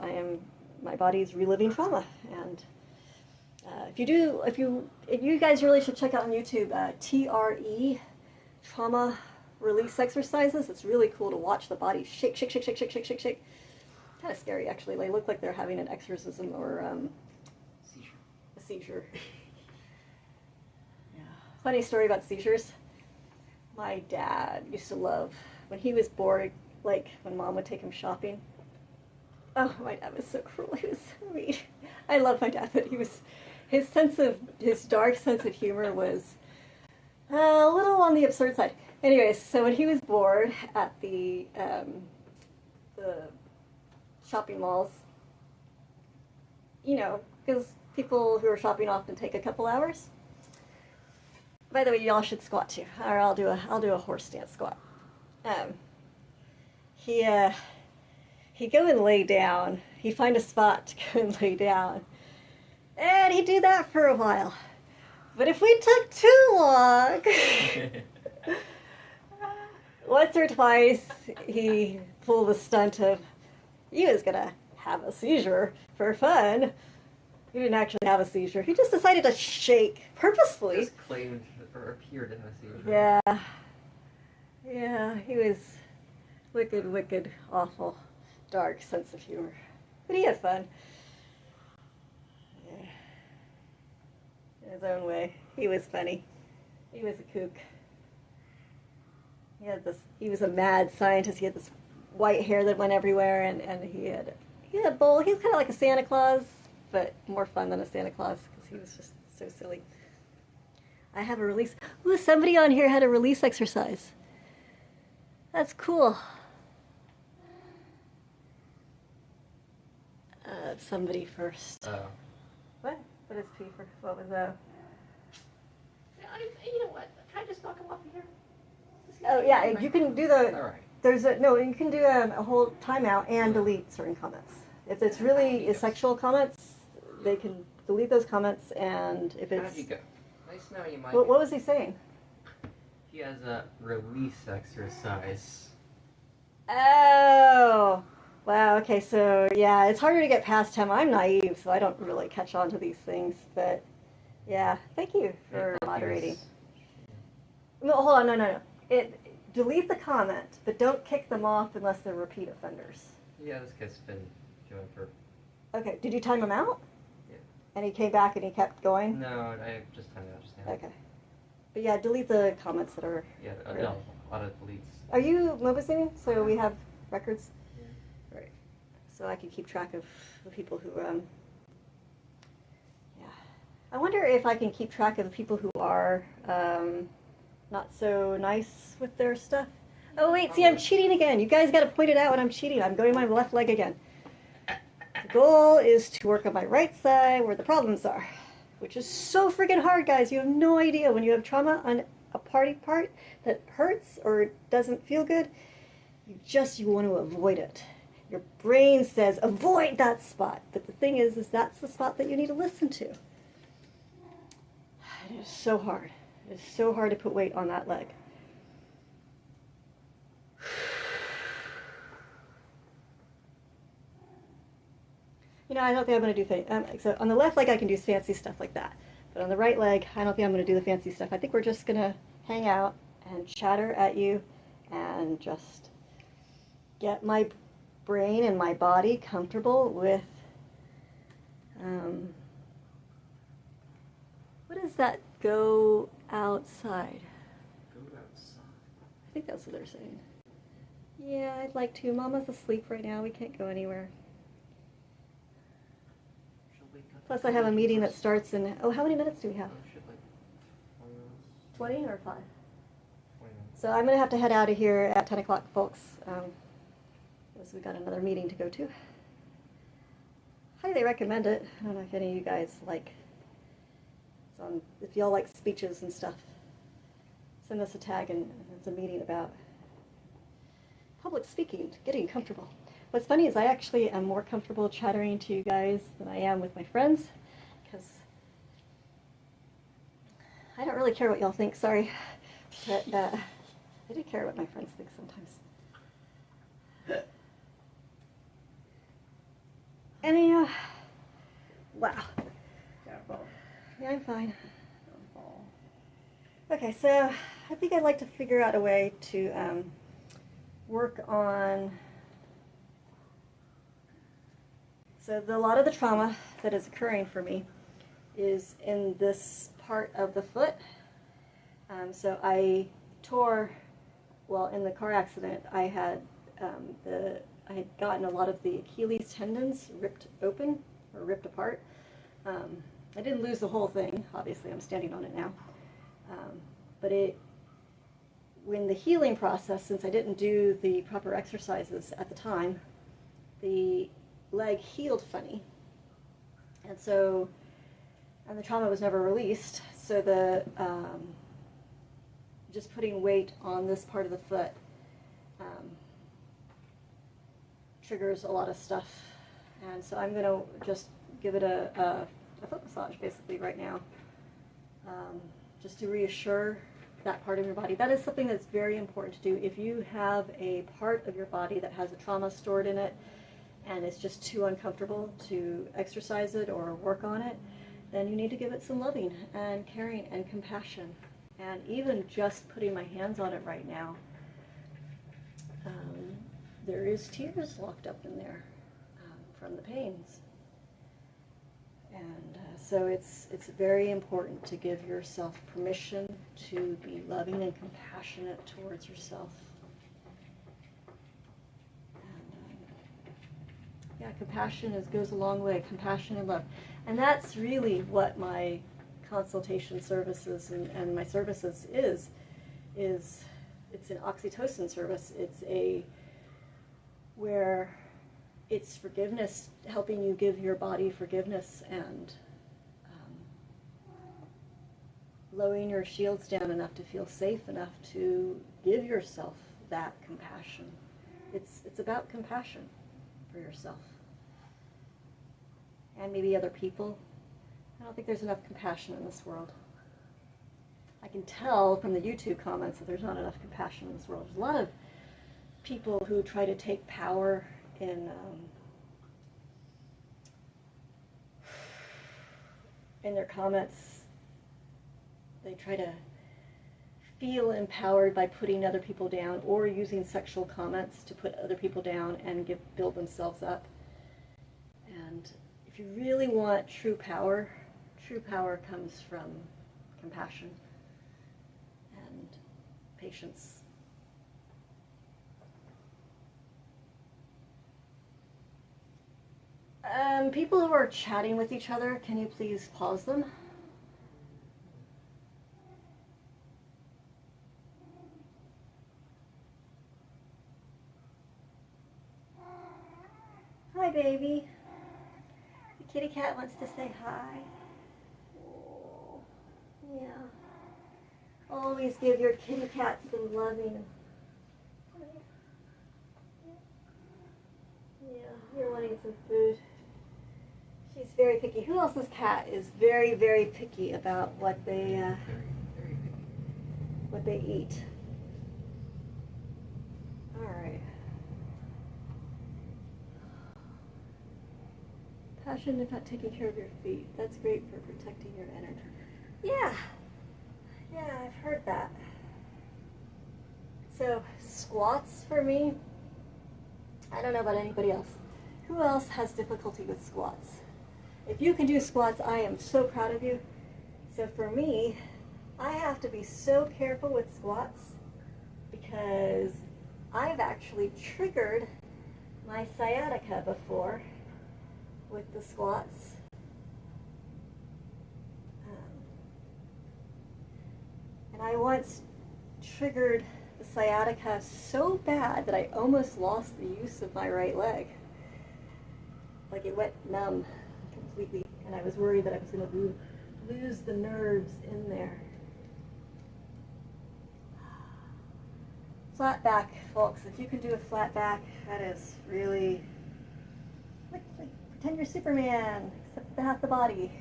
my body's reliving trauma. And if you guys really should check out on YouTube, TRE, trauma release exercises. It's really cool to watch the body shake, shake, shake, shake, shake, shake, shake, shake. Kind of scary, actually. They look like they're having an exorcism or a seizure. Yeah. Funny story about seizures. My dad used to love, when he was bored, like when Mom would take him shopping. Oh, my dad was so cruel. He was so mean. I love my dad, but his dark sense of humor was a little on the absurd side. Anyways, so when he was bored at the shopping malls, because people who are shopping often take a couple hours. By the way, y'all should squat too, or I'll do a horse stance squat. He'd go and lay down. He'd find a spot to go and lay down, and he'd do that for a while. But if we took too long, once or twice, he pulled the stunt of, he was going to have a seizure for fun. He didn't actually have a seizure. He just decided to shake purposefully. Just claimed or appeared to have a seizure. Yeah. Yeah, he was wicked, wicked, awful, dark sense of humor. But he had fun. Yeah. In his own way. He was funny. He was a kook. He was a mad scientist. He had this white hair that went everywhere, and he had a bowl. He was kind of like a Santa Claus, but more fun than a Santa Claus, because he was just so silly. I have a release. Ooh, somebody on here had a release exercise. That's cool. Somebody first. Oh. What? What is P for? What was that? You know what? Can I just knock him off of here? Oh yeah, you can do the. All right. There's a no. You can do a whole timeout and delete certain comments. If it's really sexual comments, they can delete those comments, and if it's. How'd you go? Nice knowing you, Mike. What was he saying? He has a release exercise. Oh, wow. Okay, so yeah, it's harder to get past him. I'm naive, so I don't really catch on to these things. But yeah, thank you for moderating. No, hold on, no. Delete the comment, but don't kick them off unless they're repeat offenders. Yeah, this guy's been doing for. Okay, did you time him out? Yeah. And he came back and he kept going? No, I just timed it out just now. Okay. But yeah, delete the comments that are. Yeah, no, a lot of deletes. Are you mobilising so we have records? Yeah. Right. So I can keep track of the people who, yeah. I wonder if I can keep track of the people who are not so nice with their stuff. Oh wait, see, I'm cheating again. You guys got to point it out when I'm cheating. I'm going my left leg again. The goal is to work on my right side where the problems are, which is so freaking hard, guys. You have no idea when you have trauma on a party part that hurts or doesn't feel good. You want to avoid it. Your brain says avoid that spot, but the thing is that's the spot that you need to listen to. It is so hard. It is so hard to put weight on that leg. You know, I don't think I'm going to do so on the left leg I can do fancy stuff like that, but on the right leg I don't think I'm going to do the fancy stuff. I think we're just going to hang out and chatter at you and just get my brain and my body comfortable with what is that? Go outside. Go outside. I think that's what they're saying. Yeah, I'd like to. Mama's asleep right now. We can't go anywhere. Plus I have a meeting that starts in, oh, how many minutes do we have? 20 or 5? 20 minutes. So I'm going to have to head out of here at 10 o'clock, folks, because we've got another meeting to go to. Highly recommend it. I don't know if any of you guys like, if y'all like speeches and stuff, send us a tag, and it's a meeting about public speaking, getting comfortable. What's funny is I actually am more comfortable chattering to you guys than I am with my friends, because I don't really care what y'all think, sorry, but I do care what my friends think sometimes. Anyhow, wow. Careful. Yeah, I'm fine. Don't fall. Okay, so I think I'd like to figure out a way to work on. So a lot of the trauma that is occurring for me is in this part of the foot. So I tore, well, in the car accident, I had gotten a lot of the Achilles tendons ripped open or ripped apart. I didn't lose the whole thing. Obviously, I'm standing on it now. But when the healing process, since I didn't do the proper exercises at the time, the leg healed funny, and the trauma was never released, so the just putting weight on this part of the foot triggers a lot of stuff, and so I'm going to just give it a foot massage basically right now, just to reassure that part of your body. That is something that's very important to do. If you have a part of your body that has a trauma stored in it, and it's just too uncomfortable to exercise it or work on it, then you need to give it some loving and caring and compassion. And even just putting my hands on it right now, there is tears locked up in there from the pains. And so it's very important to give yourself permission to be loving and compassionate towards yourself. Yeah, compassion goes a long way, compassion and love. And that's really what my consultation services and my services is it's an oxytocin service. It's where it's forgiveness, helping you give your body forgiveness and lowering your shields down enough to feel safe enough to give yourself that compassion. It's about compassion for yourself and maybe other people. I don't think there's enough compassion in this world. I can tell from the YouTube comments that there's not enough compassion in this world. There's a lot of people who try to take power in their comments. They try to feel empowered by putting other people down or using sexual comments to put other people down and build themselves up. And if you really want true power comes from compassion and patience. People who are chatting with each other, can you please pause them? Hi, baby. The kitty cat wants to say hi. Oh, yeah. Always give your kitty cat some loving. Yeah, you're wanting some food. She's very picky. Who else's cat is very, very picky about what they eat? All right. Passion about taking care of your feet. That's great for protecting your energy. Yeah, I've heard that. So squats for me, I don't know about anybody else. Who else has difficulty with squats? If you can do squats, I am so proud of you. So for me, I have to be so careful with squats because I've actually triggered my sciatica before with the squats. And I once triggered the sciatica so bad that I almost lost the use of my right leg. Like it went numb completely, and I was worried that I was going to lose the nerves in there. Flat back, folks. If you can do a flat back, that is really... Pretend you're Superman, except for half the body.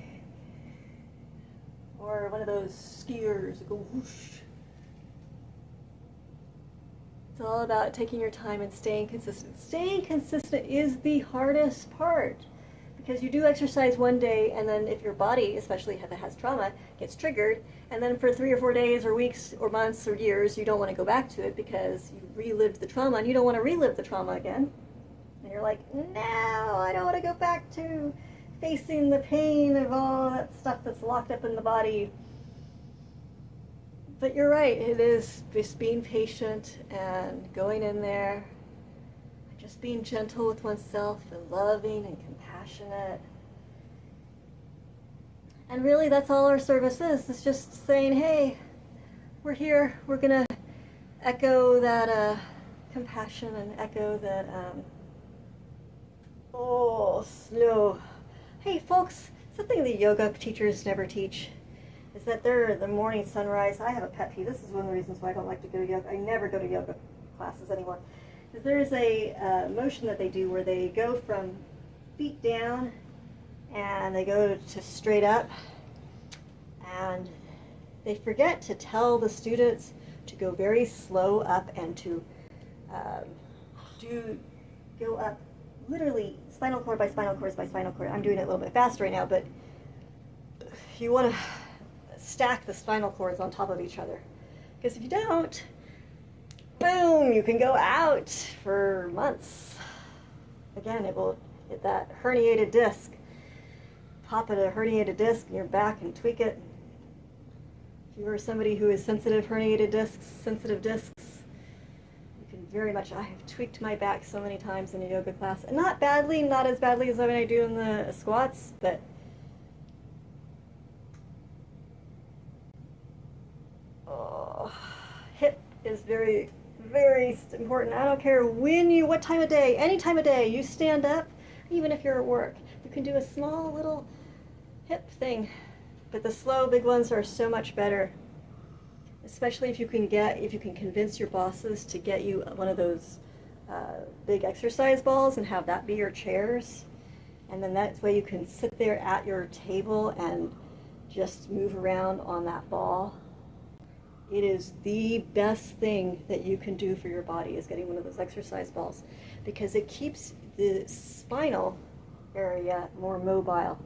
Or one of those skiers that go whoosh. It's all about taking your time and staying consistent. Staying consistent is the hardest part. Because you do exercise one day, and then if your body, especially if it has trauma, gets triggered, and then for 3 or 4 days or weeks or months or years, you don't want to go back to it because you relived the trauma, and you don't want to relive the trauma again. And you're like, no, I don't want to go back to facing the pain of all that stuff that's locked up in the body. But you're right, it is just being patient and going in there, just being gentle with oneself and loving and compassionate. And really that's all our service is. It's just saying, hey, we're here, we're going to echo that compassion and echo that, slow. Hey folks, something the yoga teachers never teach is that the morning sunrise. I have a pet peeve. This is one of the reasons why I don't like to go to yoga. I never go to yoga classes anymore. There's a motion that they do where they go from feet down and they go to straight up, and they forget to tell the students to go very slow up and to go up literally spinal cord by spinal cord by spinal cord. I'm doing it a little bit faster right now, but you want to stack the spinal cords on top of each other, because if you don't, boom, you can go out for months. Again, it will hit that herniated disc. Pop at a herniated disc in your back and tweak it. If you are somebody who is sensitive sensitive discs, you can very much, I have tweaked my back so many times in a yoga class. And not badly, not as badly as when I do in the squats, but very, very important. I don't care what time of day, any time of day, you stand up, even if you're at work. You can do a small little hip thing, but the slow big ones are so much better. Especially if you can convince your bosses to get you one of those big exercise balls and have that be your chairs. And then that way you can sit there at your table and just move around on that ball. It is the best thing that you can do for your body, is getting one of those exercise balls, because it keeps the spinal area more mobile.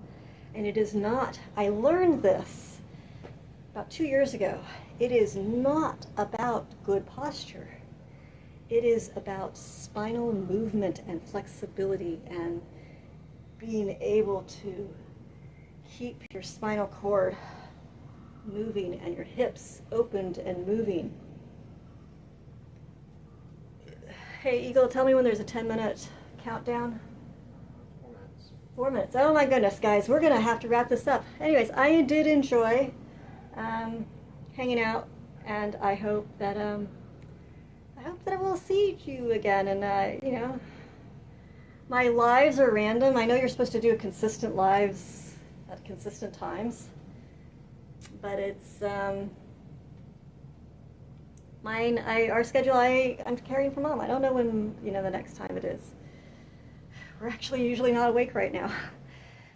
And it is not, I learned this about 2 years ago, it is not about good posture. It is about spinal movement and flexibility and being able to keep your spinal cord moving and your hips opened and moving. Hey, Eagle, tell me when there's a 10-minute countdown. 4 minutes. 4 minutes. Oh my goodness, guys, we're gonna have to wrap this up. Anyways, I did enjoy hanging out, and I hope that I will see you again. And you know, my lives are random. I know you're supposed to do consistent lives at consistent times, but it's our schedule. I'm caring for Mom. I don't know when the next time it is. We're actually usually not awake right now.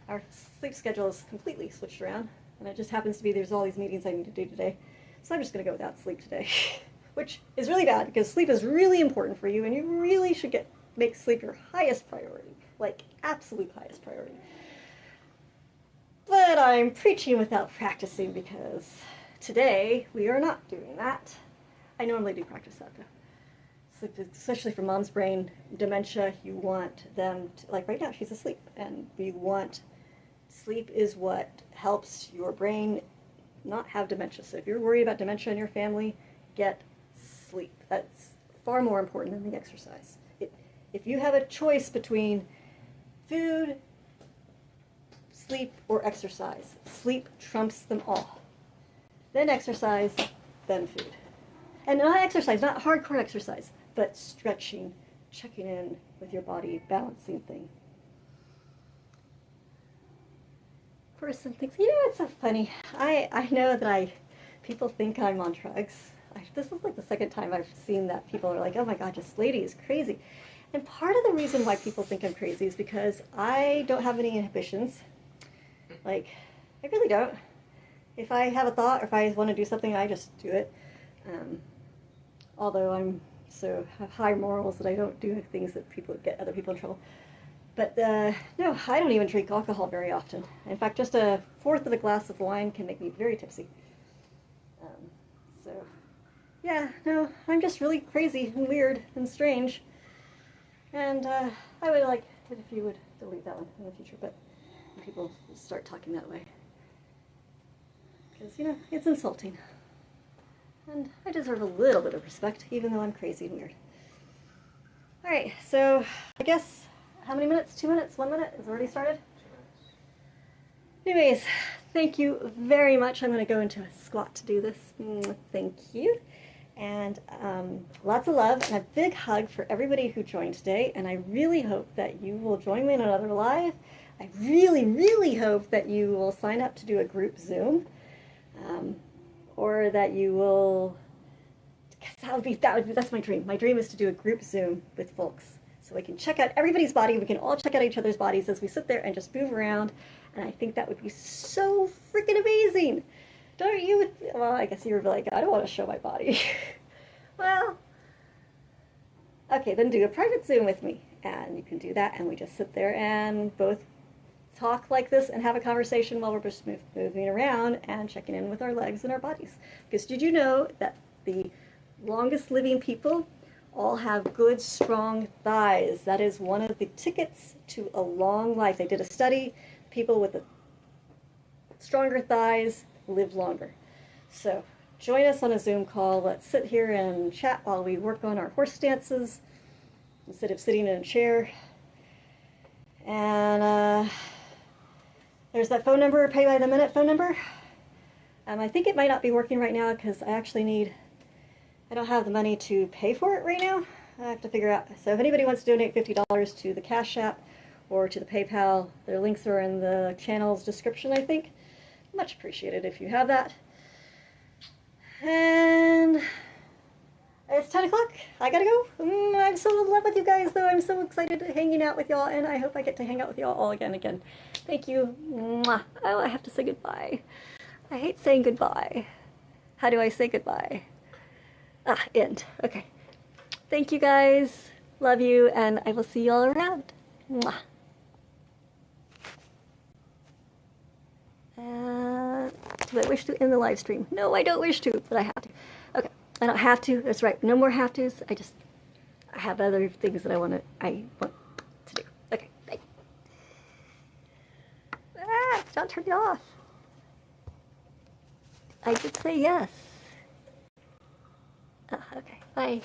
Our sleep schedule is completely switched around, and it just happens to be there's all these meetings I need to do today. So I'm just going to go without sleep today, which is really bad, because sleep is really important for you, and you really should make sleep your highest priority, like absolute highest priority. But I'm preaching without practicing, because today we are not doing that. I normally do practice that, though. Sleep, especially for Mom's brain dementia, you want them to, like right now, she's asleep, and sleep is what helps your brain not have dementia. So if you're worried about dementia in your family, get sleep. That's far more important than the exercise. If you have a choice between food, sleep, or exercise, sleep trumps them all. Then exercise, then food. And not exercise, not hardcore exercise, but stretching, checking in with your body, balancing thing. Person thinks, it's so funny. I know that people think I'm on drugs. This is like the second time I've seen that people are like, oh my God, this lady is crazy. And part of the reason why people think I'm crazy is because I don't have any inhibitions. Like, I really don't. If I have a thought, or if I want to do something, I just do it. Although have high morals that I don't do things that get other people in trouble. But no, I don't even drink alcohol very often. In fact, just a fourth of a glass of wine can make me very tipsy. So, yeah, no, I'm just really crazy and weird and strange. And I would like it if you would delete that one in the future, but when people start talking that way. Because, it's insulting. And I deserve a little bit of respect, even though I'm crazy and weird. All right, so I guess, how many minutes? 2 minutes? 1 minute? Has already started? 2 minutes. Anyways, thank you very much. I'm going to go into a squat to do this. Thank you. And lots of love and a big hug for everybody who joined today. And I really hope that you will join me in another live. I really, really hope that you will sign up to do a group Zoom. Or that you will, that's my dream. My dream is to do a group Zoom with folks. So we can check out everybody's body. We can all check out each other's bodies as we sit there and just move around. And I think that would be so freaking amazing. Don't you? Well, I guess you were like, I don't want to show my body. Well, okay, then do a private Zoom with me. And you can do that. And we just sit there and both talk like this and have a conversation while we're just moving around and checking in with our legs and our bodies. Because did you know that the longest living people all have good, strong thighs? That is one of the tickets to a long life. They did a study. People with the stronger thighs live longer. So join us on a Zoom call. Let's sit here and chat while we work on our horse stances instead of sitting in a chair. And there's that phone number, pay by the minute phone number. I think it might not be working right now because I actually need I don't have the money to pay for it right now. I have to figure out. So if anybody wants to donate $50 to the Cash App or to the PayPal, their links are in the channel's description, I think. Much appreciated if you have that. And it's 10 o'clock. I gotta go. I'm so in love with you guys, though. I'm so excited hanging out with y'all, and I hope I get to hang out with y'all all again. Thank you. Mwah. Oh, I have to say goodbye. I hate saying goodbye. How do I say goodbye? End. Okay. Thank you, guys. Love you, and I will see you all around. Mwah. Do I wish to end the live stream? No, I don't wish to, but I have to. Okay, I don't have to. That's right. No more have tos. I have other things that I want to do. Okay, bye. Don't turn it off. I did say yes. Okay, bye.